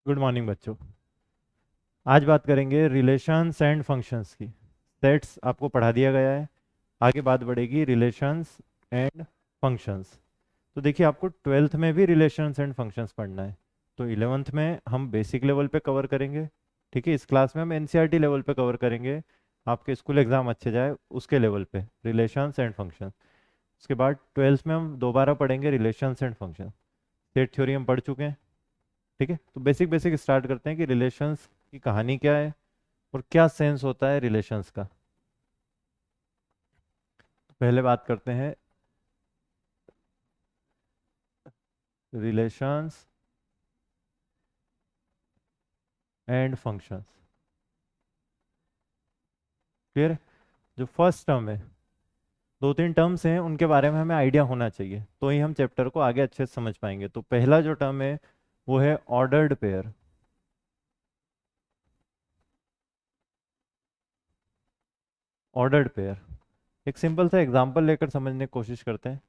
Good morning बच्चों। आज बात करेंगे रिलेशंस एंड फंक्शंस की। सेट्स आपको पढ़ा दिया गया है। आगे बात बढ़ेगी रिलेशंस एंड फंक्शंस। तो देखिए, आपको ट्वेल्थ में भी रिलेशंस एंड फंक्शंस पढ़ना है। तो इलेवेंथ में हम बेसिक लेवल पे कवर करेंगे। ठीक है, इस क्लास में हम एनसीईआरटी लेवल पे कवर करेंगे। आपके स्कूल एग्जाम अच्छे जाए उसके लेवल पे रिलेशंस एंड फंक्शंस। उसके बाद ट्वेल्थ में हम दोबारा पढ़ेंगे relations and functions. Set theory हम पढ़ चुके हैं। ठीक है, तो बेसिक बेसिक स्टार्ट करते हैं कि रिलेशंस की कहानी क्या है और क्या सेंस होता है रिलेशंस का। पहले बात करते हैं रिलेशंस एंड फंक्शंस। क्लियर है? जो फर्स्ट टर्म है, दो तीन टर्म्स हैं, उनके बारे में हमें आइडिया होना चाहिए, तो ही हम चैप्टर को आगे अच्छे से समझ पाएंगे। तो पहला जो टर्म है वो है ऑर्डर्ड पेयर। ऑर्डर्ड पेयर, एक सिंपल सा एग्जांपल लेकर समझने की कोशिश करते हैं।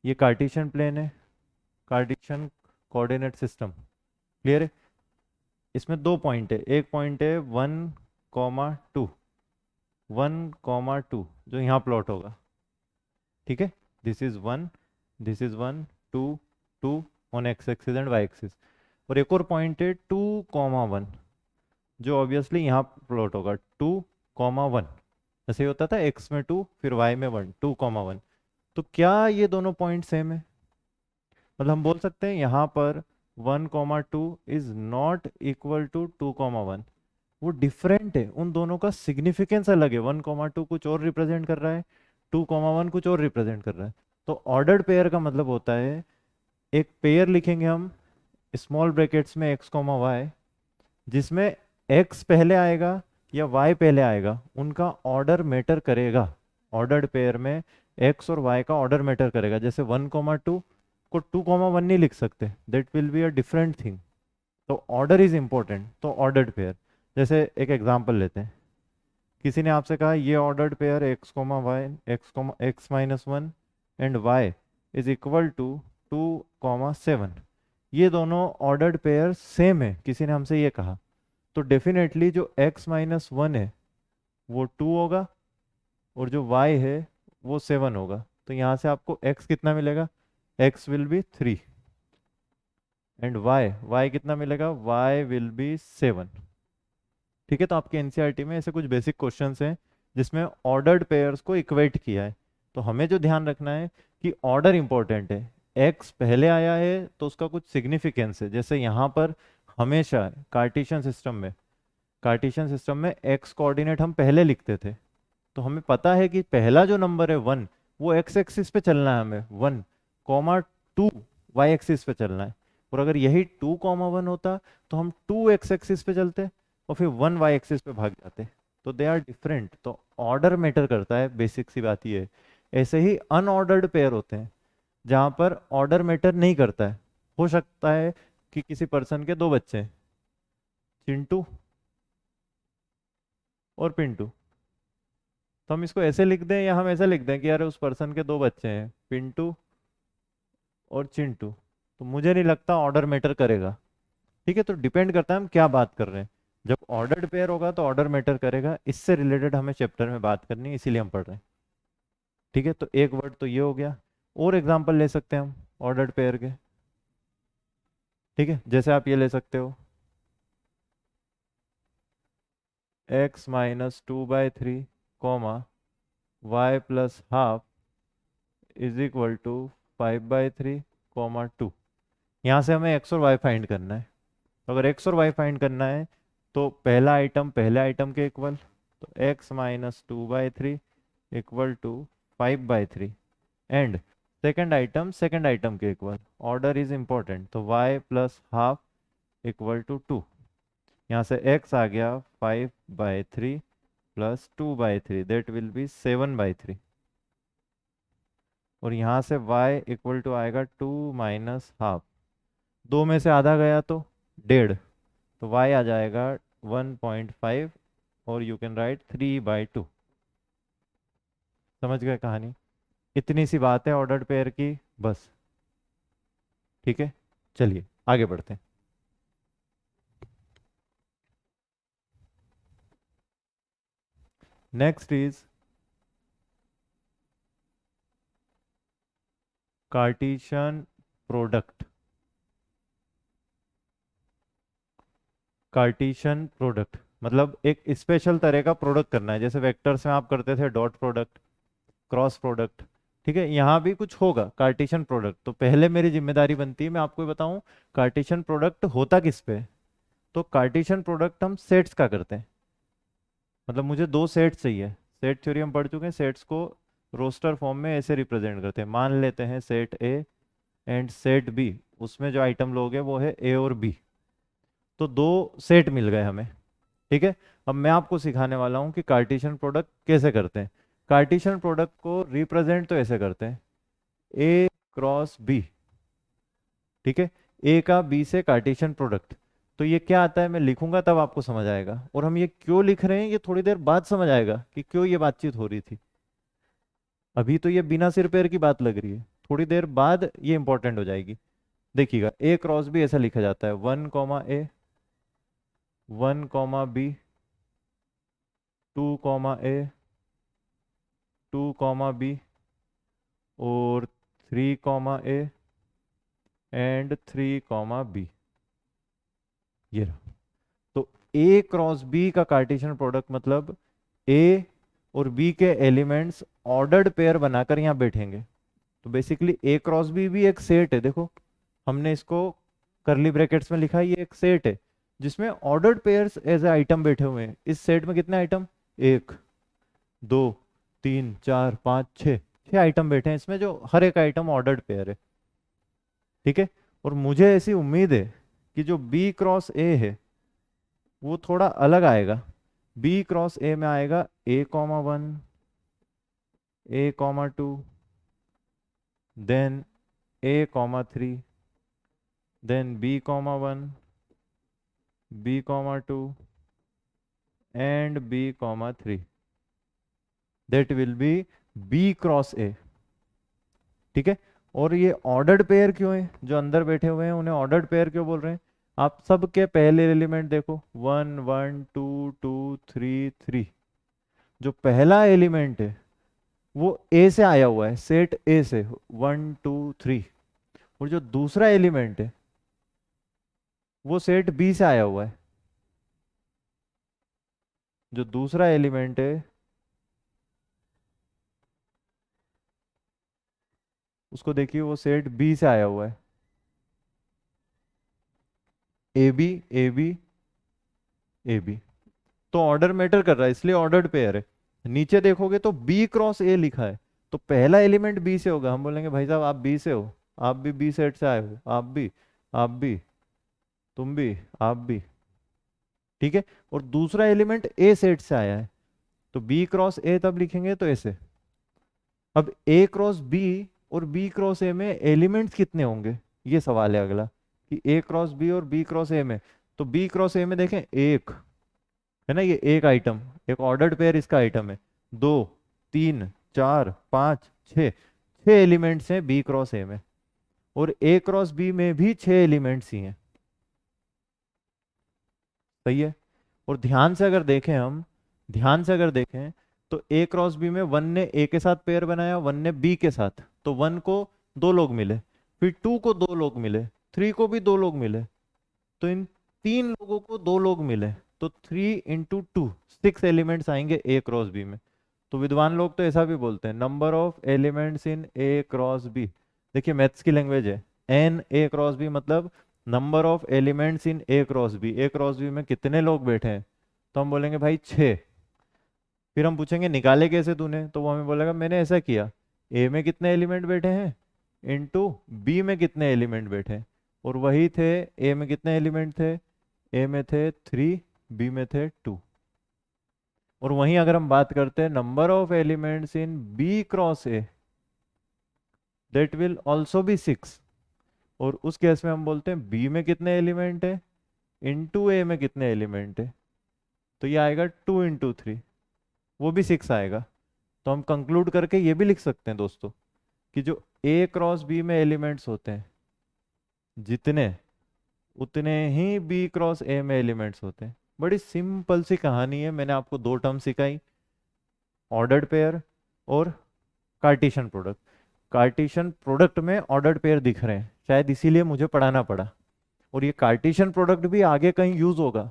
ये कार्टेशियन प्लेन है, कार्टेशियन कोऑर्डिनेट सिस्टम। क्लियर है? इसमें दो पॉइंट है, एक पॉइंट है 1,2, 1,2 जो यहाँ प्लॉट होगा। ठीक है, this is one, this is one, two, two on X axis and Y axis. और एक और पॉइंट है 2,1 जो ऑब्वियसली यहाँ प्लॉट होगा 2,1। ऐसे ही होता था, एक्स में 2 फिर वाई में 1, 2,1। तो क्या ये दोनों पॉइंट सेम है? मतलब हम बोल सकते हैं यहाँ पर 1,2 इज नॉट इक्वल टू 2,1। वो डिफरेंट है, उन दोनों का सिग्निफिकेंस अलग है। 1,2 कुछ और रिप्रेजेंट कर रहा है, 2,1 कुछ और रिप्रेजेंट कर रहा है। तो ऑर्डर्ड पेयर का मतलब होता है, एक पेयर लिखेंगे हम स्मॉल ब्रैकेट्स में एक्स कॉमा वाई, जिसमें एक्स पहले आएगा या वाई पहले आएगा, उनका ऑर्डर मैटर करेगा। ऑर्डर्ड पेयर में एक्स और वाई का ऑर्डर मैटर करेगा। जैसे 1,2 को 2,1 नहीं लिख सकते, that will be a different thing. तो ऑर्डर इज इंपॉर्टेंट, तो ऑर्डर्ड पेयर। जैसे एक एग्जांपल लेते हैं, किसी ने आपसे कहा ये ordered pair X comma Y, X minus one and Y is equal to 2,7। ये दोनों ऑर्डर्ड पेयर सेम है, किसी ने हमसे ये कहा। तो डेफिनेटली जो x माइनस वन है वो 2 होगा, और जो y है वो 7 होगा। तो यहाँ से आपको x कितना मिलेगा? x will be 3 and y कितना मिलेगा? y will be 7। ठीक है, तो आपके एनसीईआरटी में ऐसे कुछ बेसिक क्वेश्चंस हैं जिसमें ऑर्डर्ड पेयर्स को इक्वेट किया है। तो हमें जो ध्यान रखना है कि ऑर्डर इंपॉर्टेंट है। एक्स पहले आया है तो उसका कुछ सिग्निफिकेंस है। जैसे यहाँ पर हमेशा कार्टेशियन सिस्टम में एक्स कोऑर्डिनेट हम पहले लिखते थे। तो हमें पता है कि पहला जो नंबर है 1, वो एक्स एक्सिस पे चलना है, हमें 1,2 वाई एक्सिस पे चलना है। और अगर यही 2,1 होता तो हम 2 एक्स एक्सिस पे चलते और फिर 1 वाई एक्सिस पे भाग जाते। तो दे आर डिफरेंट, तो ऑर्डर मैटर करता है, बेसिक सी बात ये है। ऐसे ही अनऑर्डर्ड पेयर होते हैं जहाँ पर ऑर्डर मैटर नहीं करता है। हो सकता है कि किसी पर्सन के दो बच्चे हैं, चिंटू और पिंटू। तो हम इसको ऐसे लिख दें या हम ऐसे लिख दें कि यार उस पर्सन के दो बच्चे हैं, पिंटू और चिंटू। तो मुझे नहीं लगता ऑर्डर मैटर करेगा। ठीक है, तो डिपेंड करता है हम क्या बात कर रहे हैं। जब ऑर्डर्ड पेयर होगा तो ऑर्डर मैटर करेगा। इससे रिलेटेड हमें चैप्टर में बात करनी है, इसीलिए हम पढ़ रहे हैं। ठीक है, तो एक वर्ड तो ये हो गया। और एग्जांपल ले सकते हैं हम ऑर्डर्ड पेयर के। ठीक है, जैसे आप ये ले सकते हो, X minus 2/3 comma Y plus half is equal to 5/3 comma 2। यहाँ से हमें एक्स और वाई फाइंड करना है। तो अगर एक्स और वाई फाइंड करना है तो पहला आइटम पहले आइटम के इक्वल, तो X minus 2/3 equal to 5/3, and second item second item के इक्वल। ऑर्डर इज इंपॉर्टेंट, तो Y plus half equal to 2। यहाँ से एक्स आ गया 5/3 प्लस 2/3, दैट विल बी 7/3। और यहाँ से y इक्वल टू आएगा 2 माइनस हाफ। दो में से आधा गया तो 1.5, तो y आ जाएगा 1.5, और यू कैन राइट 3/2। समझ गए कहानी? इतनी सी बात है ऑर्डर्ड पेयर की, बस। ठीक है, चलिए आगे बढ़ते हैं। Next is Cartesian product. Cartesian product मतलब एक स्पेशल तरह का प्रोडक्ट करना है, जैसे वेक्टर्स में आप करते थे डॉट प्रोडक्ट, क्रॉस प्रोडक्ट। ठीक है, यहाँ भी कुछ होगा कार्टेशियन प्रोडक्ट। तो पहले मेरी जिम्मेदारी बनती है मैं आपको ये बताऊं कार्टेशियन प्रोडक्ट होता किस पे है। तो कार्टेशियन प्रोडक्ट हम सेट्स का करते हैं। मतलब मुझे दो सेट्स चाहिए। सेट थ्योरी हम पढ़ चुके हैं, सेट्स को रोस्टर फॉर्म में ऐसे रिप्रेजेंट करते हैं। मान लेते हैं set A and set B, उसमें जो आइटम लोग हैं वो है ए और बी। तो दो सेट मिल गए हमें। ठीक है, अब मैं आपको सिखाने वाला हूँ कि कार्टेशियन प्रोडक्ट कैसे करते हैं। कार्टेशियन प्रोडक्ट को रिप्रेजेंट तो ऐसे करते हैं, ए क्रॉस बी। ठीक है, ए का बी से कार्टेशियन प्रोडक्ट। तो ये क्या आता है मैं लिखूंगा तब आपको समझ आएगा, और हम ये क्यों लिख रहे हैं ये थोड़ी देर बाद समझ आएगा कि क्यों ये बातचीत हो रही थी। अभी तो ये बिना सिर पैर की बात लग रही है, थोड़ी देर बाद ये इंपॉर्टेंट हो जाएगी। देखिएगा, ए क्रॉस बी ऐसा लिखा जाता है, 1 ए, 1 बी, 2 ए, 2 बी, और 3 ए एंड 3 बी। ये रहा। तो ए क्रॉस बी का कार्टेशियन प्रोडक्ट मतलब ए और बी के एलिमेंट्स ऑर्डर्ड पेयर बनाकर यहाँ बैठेंगे। तो बेसिकली ए क्रॉस बी भी एक सेट है। देखो हमने इसको करली ब्रैकेट्स में लिखा है, ये एक सेट है जिसमें ordered pairs as a item बैठे हुए हैं। इस सेट में कितने आइटम, 1 2 3 4 5 6, 6 आइटम बैठे हैं इसमें, जो हर एक आइटम ऑर्डर्ड पेयर है। ठीक है, और मुझे ऐसी उम्मीद है कि जो बी क्रॉस ए है वो थोड़ा अलग आएगा। बी क्रॉस ए में आएगा A,1, A,2, then A,3, then B,1, B,2 and B,3। That will be B cross A. ठीक है, और ये ऑर्डर्ड पेयर क्यों है, जो अंदर बैठे हुए हैं उन्हें ऑर्डर्ड पेयर क्यों बोल रहे हैं। आप सबके पहले एलिमेंट देखो, 1 1 2 2 3 3। जो पहला एलिमेंट है वो ए से आया हुआ है, सेट ए से, 1 2 3। और जो दूसरा एलिमेंट है वो सेट बी से आया हुआ है। जो दूसरा एलिमेंट है उसको देखिए, वो सेट बी से आया हुआ है। A B, A B, A B. तो ऑर्डर मैटर कर रहा है, इसलिए ऑर्डर्ड पेयर है। नीचे देखोगे तो बी क्रॉस ए लिखा है, तो पहला एलिमेंट बी से होगा। हम बोलेंगे भाई साहब आप बी से हो, आप भी बी सेट से आए हो, आप भी, आप भी, तुम भी, आप भी। ठीक है, और दूसरा एलिमेंट ए सेट से आया है, तो बी क्रॉस ए तब लिखेंगे तो ऐसे। अब ए क्रॉस बी और बी क्रॉस ए में एलिमेंट्स कितने होंगे, ये सवाल है अगला, कि ए क्रॉस बी और बी क्रॉस ए में। तो बी क्रॉस ए में देखें एक है ना, ये एक आइटम, एक ऑर्डर्ड पेयर इसका आइटम है। 2 3 4 5 6, 6 एलिमेंट्स हैं बी क्रॉस ए में, और ए क्रॉस बी में भी 6 एलिमेंट्स ही हैं। सही है, और ध्यान से अगर देखें हम, ध्यान से अगर देखें तो ए क्रॉस बी में 1 ने ए के साथ पेयर बनाया, 1 ने बी के साथ, तो 1 को 2 लोग मिले, फिर 2 को 2 लोग मिले, 3 को भी 2 लोग मिले, तो इन 3 लोगों को 2 लोग मिले। तो 3 × 2 6 एलिमेंट्स आएंगे ए क्रॉस बी में। तो विद्वान लोग तो ऐसा भी बोलते हैं, number of elements in A cross B. देखिए मैथ्स की लैंग्वेज है, एन ए क्रॉस बी मतलब number of elements in A cross B. A cross B में कितने लोग बैठे हैं, तो हम बोलेंगे भाई 6। फिर हम पूछेंगे निकाले कैसे तूने, तो वो हमें बोलेगा मैंने ऐसा किया, ए में कितने एलिमेंट बैठे हैं इनटू बी में कितने एलिमेंट बैठे हैं, और वही थे। ए में कितने एलिमेंट थे, ए में थे 3, बी में थे 2। और वहीं अगर हम बात करते हैं number of elements in B cross A, that will also be 6। और उस केस में हम बोलते हैं बी में कितने एलिमेंट है इनटू ए में कितने एलिमेंट है, तो ये आएगा 2 × 3, वो भी 6 आएगा। तो हम कंक्लूड करके ये भी लिख सकते हैं दोस्तों कि जो ए क्रॉस बी में एलिमेंट्स होते हैं जितने, उतने ही बी क्रॉस ए में एलिमेंट्स होते हैं। बड़ी सिंपल सी कहानी है, मैंने आपको 2 टर्म सिखाई, ऑर्डर्ड पेयर और कार्टेशियन प्रोडक्ट। कार्टेशियन प्रोडक्ट में ऑर्डर्ड पेयर दिख रहे हैं, शायद इसीलिए मुझे पढ़ाना पड़ा। और ये कार्टेशियन प्रोडक्ट भी आगे कहीं यूज होगा,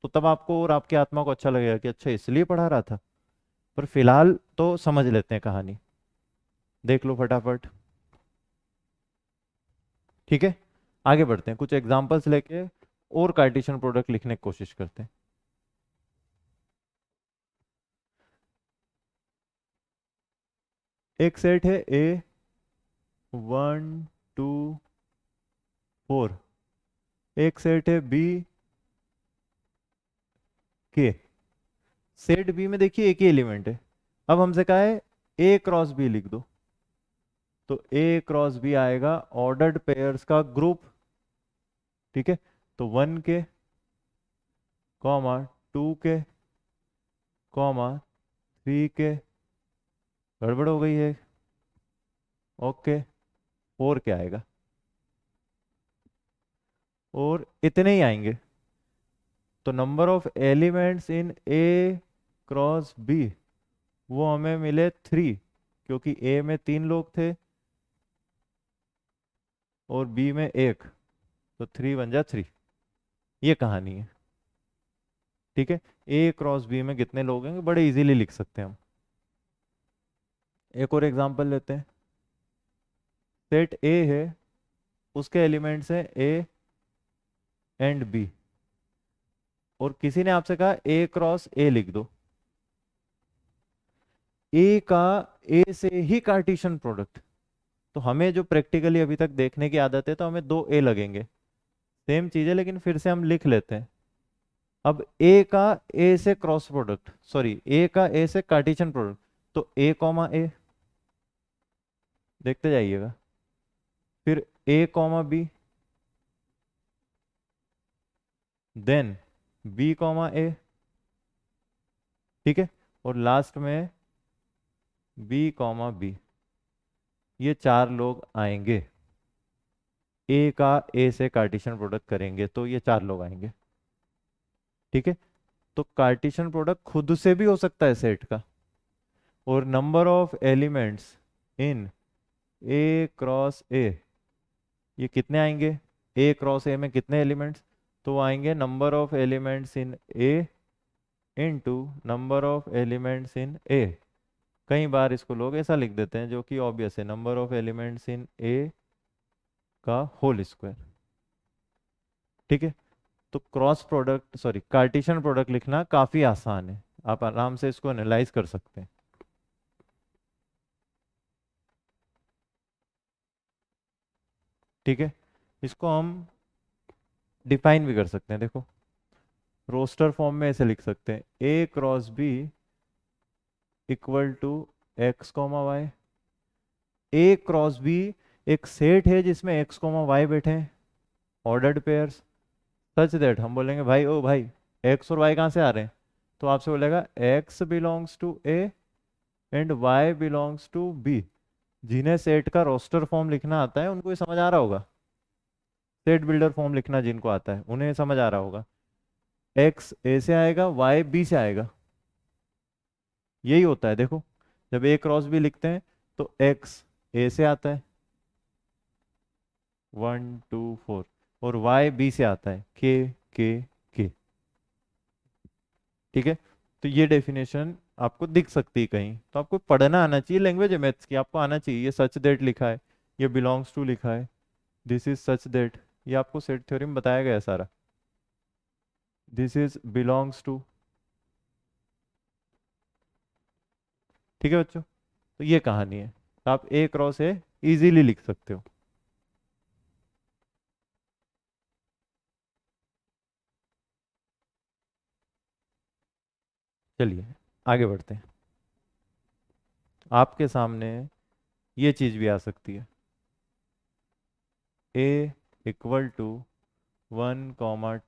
तो तब आपको और आपकी आत्मा को अच्छा लगेगा कि अच्छा इसलिए पढ़ा रहा था। पर फिलहाल तो समझ लेते हैं कहानी, देख लो फटाफट। ठीक है, आगे बढ़ते हैं, कुछ एग्जांपल्स लेके और कार्टेशियन प्रोडक्ट लिखने की कोशिश करते हैं। एक सेट है ए 1 2 4, एक सेट है बी के। सेट बी में देखिए एक ही एलिमेंट है। अब हमसे कहा है ए क्रॉस बी लिख दो, तो ए क्रॉस बी आएगा ऑर्डर्ड पेयर्स का ग्रुप। ठीक है, तो 1 के कॉमा 2 के कॉमा 3 के, गड़बड़ हो गई है, ओके 4 के आएगा, और इतने ही आएंगे। तो number of elements in A cross B वो हमें मिले 3, क्योंकि ए में 3 लोग थे और बी में 1, तो 3 1 जा 3। ये कहानी है। ठीक है, ए क्रॉस बी में कितने लोग हैं बड़े इजीली लिख सकते हैं हम। एक और एग्जांपल लेते हैं। सेट ए है, उसके एलिमेंट्स हैं ए एंड बी, और किसी ने आपसे कहा ए क्रॉस ए लिख दो। ए का ए से ही कार्टेशियन प्रोडक्ट, तो हमें जो प्रैक्टिकली अभी तक देखने की आदत है तो हमें 2 ए लगेंगे। सेम चीज है लेकिन फिर से हम लिख लेते हैं। अब ए का ए से क्रॉस प्रोडक्ट, सॉरी ए का ए से कार्टेशियन प्रोडक्ट, तो ए कॉमा ए, देखते जाइएगा। फिर A comma B, then B comma A. ठीक है, और लास्ट में बी कॉमा बी। ये 4 लोग आएंगे, ए का ए से कार्टेशियन प्रोडक्ट करेंगे तो ये 4 लोग आएंगे। ठीक है, तो कार्टेशियन प्रोडक्ट खुद से भी हो सकता है सेट का, और number of elements in A cross ए, ये कितने आएंगे, ए क्रॉस ए में कितने एलिमेंट्स, तो वो आएंगे number of elements in A into number of elements in A. कई बार इसको लोग ऐसा लिख देते हैं जो कि ऑब्वियस है, नंबर ऑफ एलिमेंट्स इन ए का होल स्क्वायर। ठीक है, तो cross product sorry Cartesian product लिखना काफी आसान है, आप आराम से इसको एनालाइज कर सकते हैं। ठीक है, इसको हम डिफाइन भी कर सकते हैं, देखो रोस्टर फॉर्म में ऐसे लिख सकते हैं, A cross B equal to X comma Y. A cross B एक सेट है जिसमें एक्स कॉमा वाई बैठे हैं, ऑर्डर्ड पेयर्स, सच दैट हम बोलेंगे भाई ओ भाई एक्स और वाई कहाँ से आ रहे हैं, तो आपसे बोलेगा X belongs to A and Y belongs to B. जिन्हें सेट का रोस्टर फॉर्म लिखना आता है उनको ये समझ आ रहा होगा, सेट बिल्डर फॉर्म लिखना जिनको आता है उन्हें समझ आ रहा होगा। एक्स ए से आएगा, वाई बी से आएगा, यही होता है। देखो जब ए क्रॉस बी लिखते हैं तो एक्स ए से आता है 1 2 4, और वाई बी से आता है के। ठीक है, तो ये डेफिनेशन आपको दिख सकती है कहीं, तो आपको पढ़ना आना चाहिए, लैंग्वेज है मैथ्स की, आपको आना चाहिए। ये सच दैट लिखा है, ये बिलोंग्स टू लिखा है, दिस इज सच दैट, ये आपको सेट थ्योरी में बताया गया है सारा, दिस इज बिलोंग्स टू। ठीक है बच्चों, तो ये कहानी है, तो आप ए क्रॉस ए इजीली लिख सकते हो। चलिए आगे बढ़ते हैं। आपके सामने ये चीज भी आ सकती है, ए इक्वल टू 1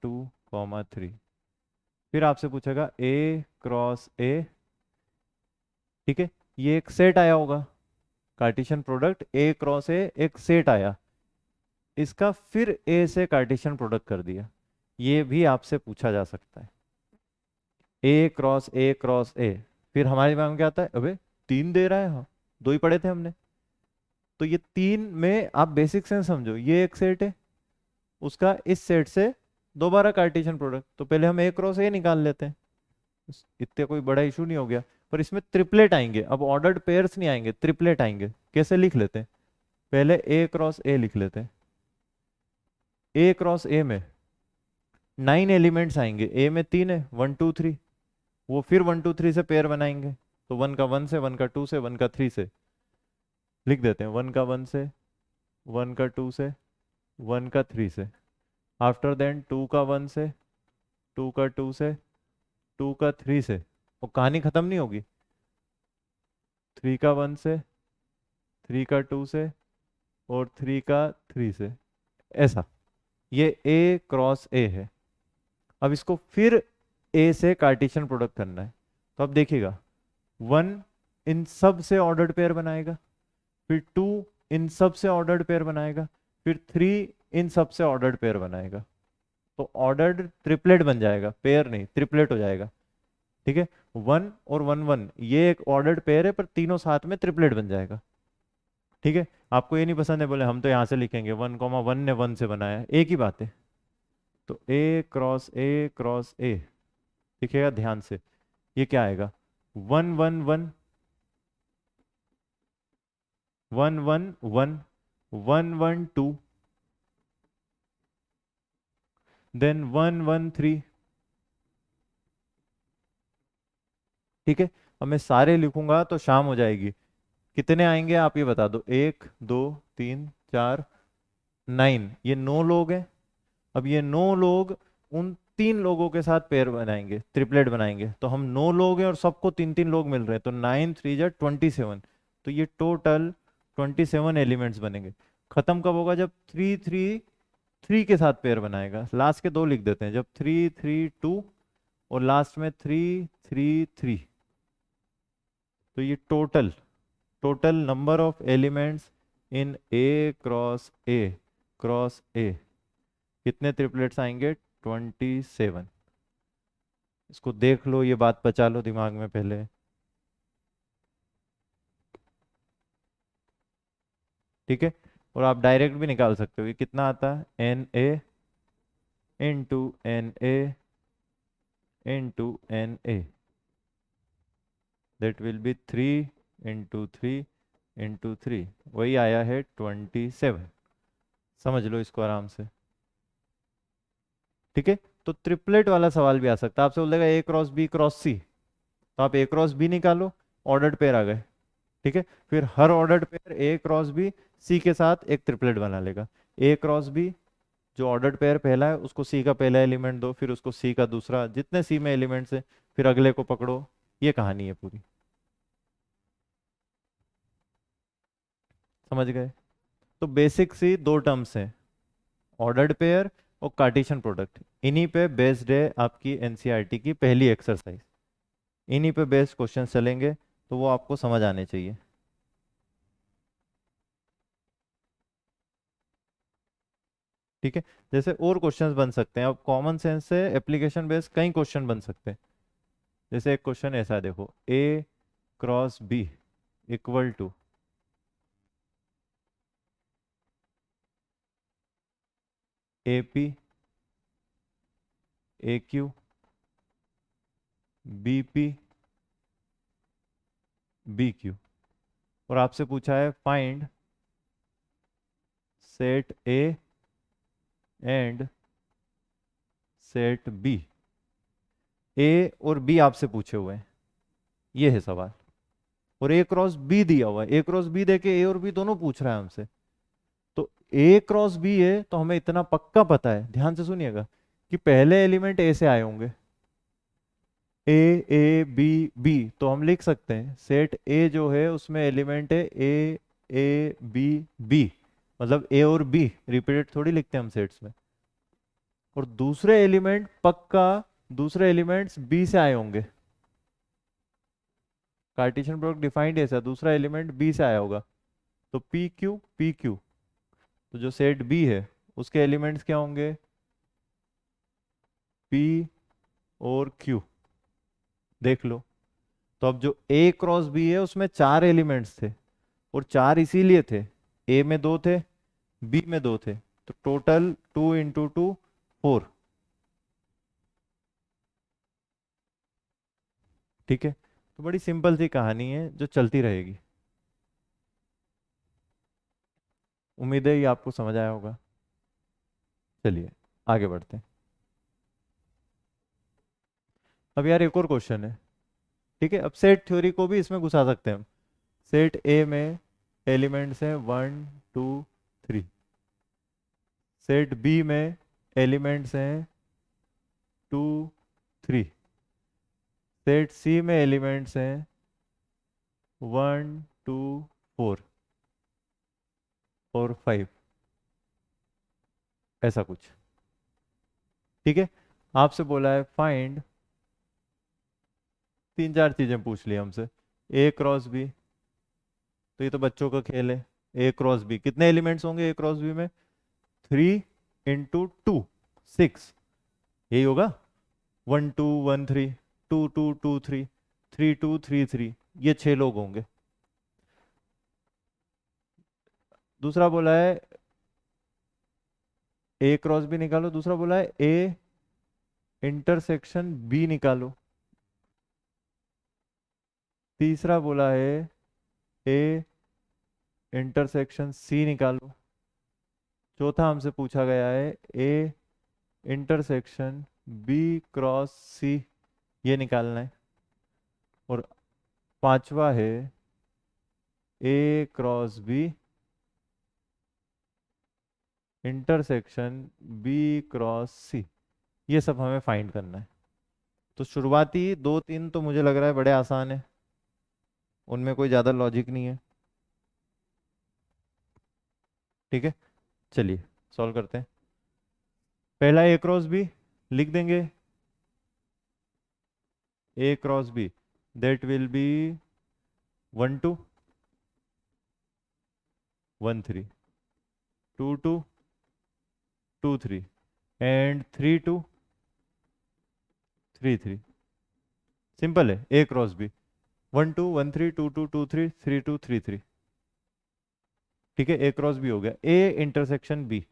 2 3। फिर आपसे पूछेगा ए क्रॉस ए। ठीक है, ये एक सेट आया होगा, कार्टेशियन प्रोडक्ट ए क्रॉस ए एक सेट आया, इसका फिर ए से कार्टेशियन प्रोडक्ट कर दिया, ये भी आपसे पूछा जा सकता है। ए क्रॉस ए क्रॉस ए, फिर हमारे दिमाग में क्या आता है, अबे 3 दे रहा है, हाँ 2 ही पढ़े थे हमने। तो ये 3 में आप बेसिक सेंस समझो, ये एक सेट है, उसका इस सेट से दोबारा कार्टेशियन प्रोडक्ट, तो पहले हम ए क्रॉस ए निकाल लेते हैं, इतने कोई बड़ा इशू नहीं हो गया। पर इसमें ट्रिपलेट आएंगे, अब ऑर्डर्ड पेयर्स नहीं आएंगे, ट्रिपलेट आएंगे। कैसे लिख लेते हैं, पहले ए क्रॉस ए लिख लेते हैं। ए क्रॉस ए में 9 एलिमेंट्स आएंगे, ए में 3 है, 1 2 3, वो फिर 1 2 3 से पेयर बनाएंगे, तो 1 का 1 से, 1 का 2 से, 1 का 3 से लिख देते हैं, 1 का 1 से, 1 का 2 से, 1 का 3 से। आफ्टर देन 2 का 1 से, 2 का 2 से, 2 का 3 से, और कहानी खत्म नहीं होगी। 3 का 1 से, 3 का 2 से, और 3 का 3 से, ऐसा। ये ए क्रॉस ए है। अब इसको फिर ए से कार्टेशियन प्रोडक्ट करना है, तो अब देखिएगा, 1 इन सब से ऑर्डर्ड पेयर बनाएगा, फिर 2 इन सब से ऑर्डर्ड पेयर बनाएगा, फिर 3 इन सब से ऑर्डर्ड पेयर बनाएगा। तो ऑर्डर्ड ट्रिपलेट बन जाएगा, पेयर नहीं, ट्रिपलेट हो जाएगा। ठीक है, 1 और 1 1 ये एक ऑर्डर्ड पेयर है, पर तीनों साथ में ट्रिपलेट बन जाएगा। ठीक है, आपको ये नहीं पसंद है, बोले हम तो यहाँ से लिखेंगे 1 ने 1 से बनाया, एक ही बात है। तो ए क्रॉस ए दिखेगा ध्यान से, ये क्या आएगा, 1 1 1 1 1 1 1 1 2, देन 1 1 3। ठीक है, अब मैं सारे लिखूंगा तो शाम हो जाएगी। कितने आएंगे आप ये बता दो, 1 2 3 4 9, ये 9 लोग हैं। अब ये 9 लोग उन 3 लोगों के साथ पेयर बनाएंगे, ट्रिपलेट बनाएंगे, तो हम 9 लोग हैं और सबको 3 3 लोग मिल रहे हैं, तो 9 3 जा 27। तो ये टोटल 27 एलिमेंट्स बनेंगे। खत्म कब होगा, जब 3 3 3 के साथ पेयर बनाएगा। लास्ट के 2 लिख देते हैं, जब 3 3 2 और लास्ट में 3 3 3। तो ये total number of elements in A cross ए कितने ट्रिपलेट्स आएंगे, 27। इसको देख लो, ये बात बचा लो दिमाग में पहले। ठीक है, और आप डायरेक्ट भी निकाल सकते हो, ये कितना आता है, N A into N A into N A, that will be 3 into 3 into 3, वही आया है 27। समझ लो इसको आराम से। ठीक है, तो ट्रिपलेट वाला सवाल भी आ सकता है, आपसे बोलेगा ए क्रॉस सी, तो आप ए क्रॉस बी निकालो, ऑर्डर्ड पेयर आ गए। ठीक है, फिर हर ordered pair A cross B C के साथ एक ट्रिपलेट बना लेगा। ए क्रॉस बी, जो ऑर्डर्ड पेयर पहला है उसको सी का पहला एलिमेंट दो, फिर उसको सी का दूसरा, जितने सी में एलिमेंट्स है फिर अगले को पकड़ो। ये कहानी है पूरी, समझ गए। तो बेसिक सी 2 टर्म्स हैं, ऑर्डर्ड पेयर और कार्टेशियन प्रोडक्ट। इन्हीं पे बेस्ड है आपकी एनसीईआरटी की पहली एक्सरसाइज, इन्हीं पे बेस्ड क्वेश्चन चलेंगे, तो वो आपको समझ आने चाहिए। ठीक है, जैसे और क्वेश्चंस बन सकते हैं, अब कॉमन सेंस से एप्लीकेशन बेस्ड कई क्वेश्चन बन सकते हैं। जैसे एक क्वेश्चन ऐसा है, देखो A cross B equal to A P A Q B P B Q, और आपसे पूछा है find set A and set B. A और बी आपसे पूछे हुए हैं, ये है सवाल, और ए क्रॉस बी दिया हुआ है, ए क्रॉस बी देके ए और बी दोनों पूछ रहा है हमसे। तो ए क्रॉस बी है तो हमें इतना पक्का पता है, ध्यान से सुनिएगा, कि पहले एलिमेंट ए से आए होंगे, ए ए बी बी, तो हम लिख सकते हैं सेट ए जो है उसमें एलिमेंट है ए बी बी, मतलब ए और बी रिपीटेड थोड़ी लिखते हैं हम सेट्स में। और दूसरे एलिमेंट पक्का, दूसरे एलिमेंट्स बी से आए होंगे, कार्टेशियन प्रोडक्ट डिफाइंड ऐसा, दूसरा एलिमेंट बी से आया होगा, तो पी क्यू, तो जो सेट बी है उसके एलिमेंट्स क्या होंगे, पी और क्यू। देख लो, तो अब जो ए क्रॉस बी है उसमें 4 एलिमेंट्स थे, और 4 इसीलिए थे, ए में 2 थे, बी में 2 थे, तो टोटल 2 × 2 4। ठीक है, तो बड़ी सिंपल सी कहानी है जो चलती रहेगी। उम्मीद है ये आपको समझ आया होगा। चलिए आगे बढ़ते हैं। अब यार एक और क्वेश्चन है। ठीक है, अब सेट थ्योरी को भी इसमें घुसा सकते हैं हम। सेट ए में एलिमेंट्स हैं 1 2 3, सेट बी में एलिमेंट्स हैं 2 3, सेट सी में एलिमेंट्स हैं 1 2 4 और 5, ऐसा कुछ। ठीक है, आपसे बोला है फाइंड, 3 4 चीजें पूछ ली हमसे। ए क्रॉस बी, तो ये तो बच्चों का खेल है। ए क्रॉस बी कितने एलिमेंट्स होंगे ए क्रॉस बी में? 3 × 2 6, यही होगा। 1 2 1 3, 2 2 2 3, 3 2 3 3, ये 6 लोग होंगे। दूसरा बोला है ए क्रॉस बी निकालो, दूसरा बोला है ए इंटरसेक्शन बी निकालो, तीसरा बोला है ए इंटरसेक्शन सी निकालो, चौथा हमसे पूछा गया है A intersection B cross C, ये निकालना है, और पांचवा है A cross B intersection B cross C, ये सब हमें फाइंड करना है। तो शुरुआती 2 3 तो मुझे लग रहा है बड़े आसान है, उनमें कोई ज़्यादा लॉजिक नहीं है। ठीक है, चलिए सॉल्व करते हैं। पहला ए क्रॉस बी लिख देंगे, A cross B that will be 1 2 1 3, 2 2 2 3 and 3 2 3 3। Simple है, ए क्रॉस बी 1 2 1 3 2 2 2 3 3 2 3 3। ठीक है, ए क्रॉस बी हो गया। A intersection B,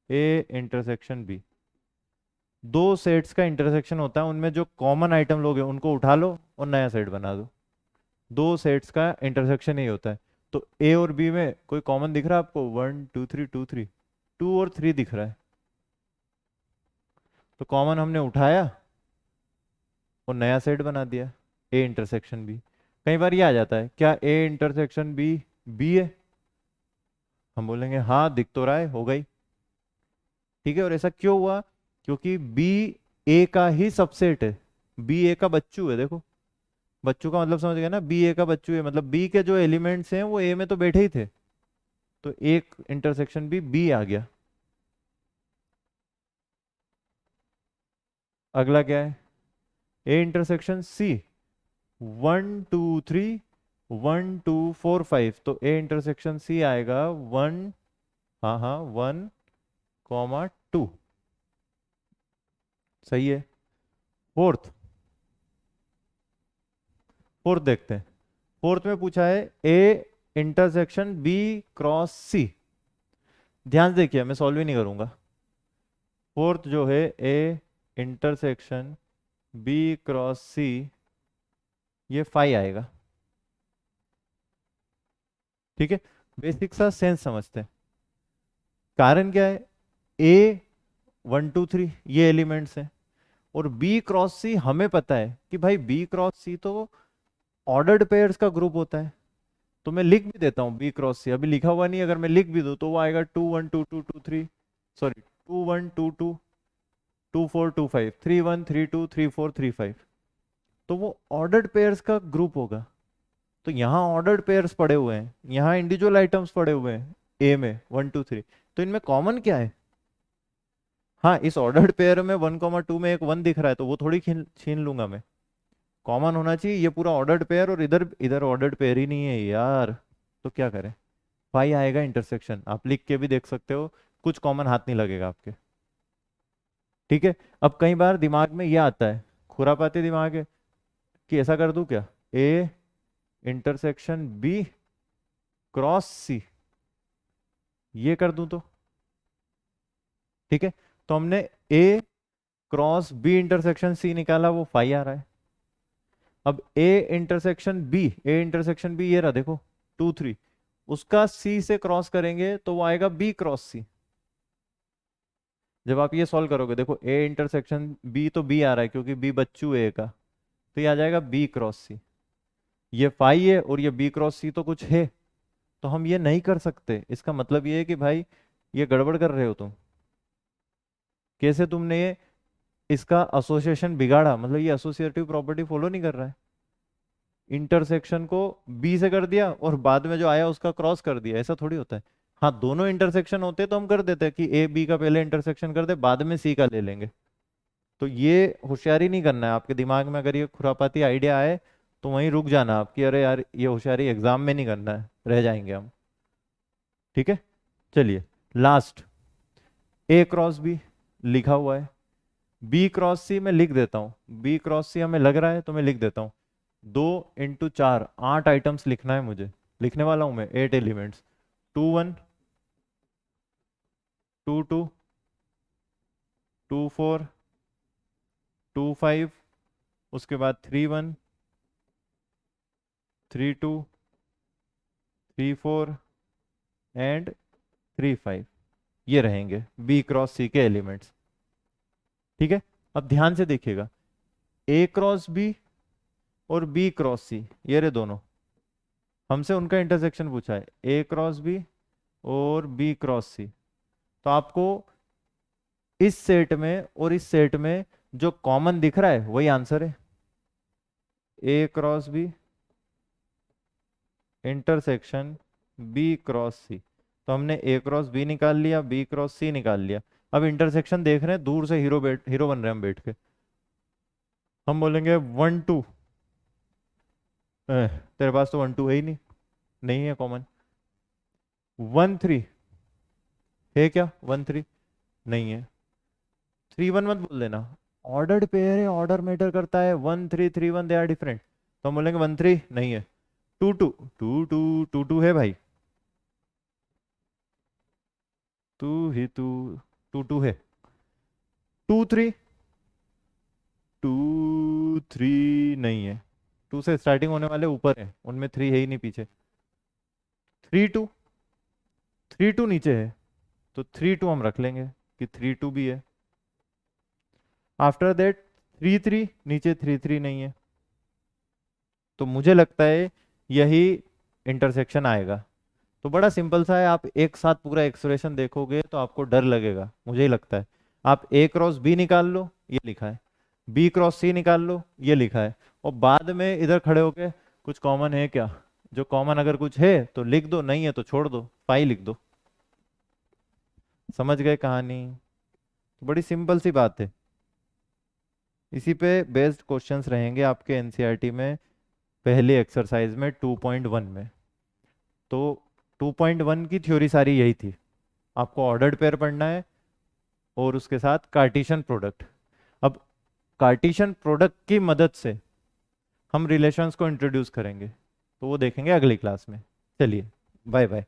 A intersection B, दो सेट्स का इंटरसेक्शन होता है, उनमें जो कॉमन आइटम लोग हैं उनको उठा लो और नया सेट बना दो। दो सेट्स का इंटरसेक्शन यही होता है। तो ए और बी में कोई कॉमन दिख रहा है आपको? 1 2 3 2 3, 2 और 3 दिख रहा है, तो कॉमन हमने उठाया और नया सेट बना दिया, ए इंटरसेक्शन बी। कई बार ये आ जाता है, क्या ए इंटरसेक्शन बी बी है? हम बोलेंगे हाँ दिख तो रहा है, हो गई। ठीक है, और ऐसा क्यों हुआ? क्योंकि बी ए का ही सबसेट है, बी ए का बच्चू है। देखो, बच्चू का मतलब समझ गया ना, बी ए का बच्चू है, मतलब बी के जो एलिमेंट्स हैं वो ए में तो बैठे ही थे, तो एक इंटरसेक्शन भी बी आ गया। अगला क्या है? ए इंटरसेक्शन सी, 1 2 3, 1 2 4 5, तो ए इंटरसेक्शन सी आएगा 1, हाँ हाँ 1 2। सही है। फोर्थ, फोर्थ देखते हैं। फोर्थ में पूछा है ए इंटरसेक्शन बी क्रॉस सी। ध्यान से देखिए, मैं सॉल्व ही नहीं करूंगा। फोर्थ जो है A intersection B cross C, ये 5 आएगा। ठीक है, बेसिक सा सेंस समझते हैं। कारण क्या है? ए 1 2 3 ये एलिमेंट्स हैं, और बी क्रॉस सी हमें पता है कि भाई बी क्रॉस सी तो ऑर्डर्ड पेयर्स का ग्रुप होता है। तो मैं लिख भी देता हूँ बी क्रॉस सी, अभी लिखा हुआ नहीं, अगर मैं लिख भी दूँ तो वो आएगा 2 1 2 2 2 3, सॉरी 2 1 2 2 2 4 2 5, 3 1 3 2 3 4 3 5, तो वो ऑर्डर्ड पेयर्स का ग्रुप होगा। तो यहाँ ऑर्डर्ड पेयर्स पड़े हुए हैं, यहाँ इंडिविजुअल आइटम्स पड़े हुए हैं ए में 1 2 3, तो इनमें कॉमन क्या है? हाँ, इस ऑर्डर्ड पेयर में 1 2 में एक 1 दिख रहा है, तो वो थोड़ी छीन लूंगा मैं। कॉमन होना चाहिए ये पूरा ऑर्डर्ड पेयर, और इधर इधर ऑर्डर्ड पेयर ही नहीं है यार, तो क्या करें? फाई आएगा इंटरसेक्शन, आप लिख के भी देख सकते हो, कुछ कॉमन हाथ नहीं लगेगा आपके। ठीक है, अब कई बार दिमाग में ये आता है, खुरापाती दिमाग है, कि ऐसा कर दूं क्या, ए इंटरसेक्शन बी क्रॉस सी, ये कर दूं तो ठीक है। तो हमने ए क्रॉस बी इंटरसेक्शन सी निकाला, वो फाई आ रहा है। अब ए इंटरसेक्शन बी ये रहा देखो 2 3, उसका सी से क्रॉस करेंगे तो वो आएगा बी क्रॉस सी। जब आप ये सॉल्व करोगे देखो ए इंटरसेक्शन बी, तो बी आ रहा है क्योंकि बी बच्चू ए का, तो ये आ जाएगा बी क्रॉस सी। ये फाई है और ये बी क्रॉस सी तो कुछ है, तो हम ये नहीं कर सकते। इसका मतलब ये है कि भाई ये गड़बड़ कर रहे हो तुम। कैसे तुमने ये इसका एसोसिएशन बिगाड़ा, मतलब ये एसोसिएटिव प्रॉपर्टी फॉलो नहीं कर रहा है। इंटरसेक्शन को बी से कर दिया और बाद में जो आया उसका क्रॉस कर दिया, ऐसा थोड़ी होता है। हाँ, दोनों इंटरसेक्शन होते तो हम कर देते कि ए बी का पहले इंटरसेक्शन कर दे, बाद में सी का ले लेंगे। तो ये होशियारी नहीं करना है आपके दिमाग में। अगर ये खुरापाती आइडिया आए तो वहीं रुक जाना आप कि अरे यार ये होशियारी एग्जाम में नहीं करना है, रह जाएंगे हम। ठीक है, चलिए लास्ट, ए क्रॉस बी लिखा हुआ है, बी क्रॉस सी मैं लिख देता हूँ। बी क्रॉस सी हमें लग रहा है तो मैं लिख देता हूँ। 2 × 4 8 आइटम्स लिखना है मुझे, लिखने वाला हूं मैं 8 एलिमेंट्स। 2 1 2 2 2 4 2 5, उसके बाद 3 1 3 2 3 4 एंड 3 5। ये रहेंगे बी क्रॉस सी के एलिमेंट्स। ठीक है, अब ध्यान से देखिएगा, ए क्रॉस बी और बी क्रॉस सी, ये रहे दोनों, हमसे उनका इंटरसेक्शन पूछा है, ए क्रॉस बी और बी क्रॉस सी। तो आपको इस सेट में और इस सेट में जो कॉमन दिख रहा है वही आंसर है, A cross B intersection B cross C. तो हमने ए क्रॉस बी निकाल लिया, बी क्रॉस सी निकाल लिया। अब इंटरसेक्शन देख रहे हैं, दूर से हीरो बन रहे हैं हम बैठ के। हम बोलेंगे 1 2, तेरे पास तो 1 2 है ही नहीं, नहीं है कॉमन। 1 3 है क्या, 1 3 नहीं है। 3 1 मत बोल देना, ऑर्डर्ड पेयर है, ऑर्डर मैटर करता है। 1 3 3 1 दे आर डिफरेंट, तो हम बोलेंगे 1 3 नहीं है। 2 2 2 2 2 2 है भाई, तू ही तू, 2 2 है। 2 3 2 3 नहीं है, 2 से स्टार्टिंग होने वाले ऊपर है, उनमें 3 है ही नहीं पीछे। 3 2 3 2 नीचे है, तो 3 2 हम रख लेंगे कि 3 2 भी है। आफ्टर दैट 3 3 नीचे 3 3 नहीं है, तो मुझे लगता है यही इंटरसेक्शन आएगा। तो बड़ा सिंपल सा है, आप एक साथ पूरा एक्सप्रेशन देखोगे तो आपको डर लगेगा, मुझे ही लगता है। आप ए क्रॉस बी निकाल लो, ये लिखा है, बी क्रॉस सी निकाल लो, ये लिखा है, और बाद में इधर खड़े होके कुछ कॉमन है क्या, जो कॉमन अगर कुछ है तो लिख दो, नहीं है तो छोड़ दो, फाई लिख दो। समझ गए कहानी? तो बड़ी सिंपल सी बात है। इसी पे बेस्ड क्वेश्चंस रहेंगे आपके एनसीईआरटी में पहली एक्सरसाइज में 2.1 में। तो 2.1 की थ्योरी सारी यही थी, आपको ऑर्डर्ड पेयर पढ़ना है और उसके साथ कार्टेशियन प्रोडक्ट। अब कार्टेशियन प्रोडक्ट की मदद से हम रिलेशंस को इंट्रोड्यूस करेंगे, तो वो देखेंगे अगली क्लास में। चलिए, बाय बाय।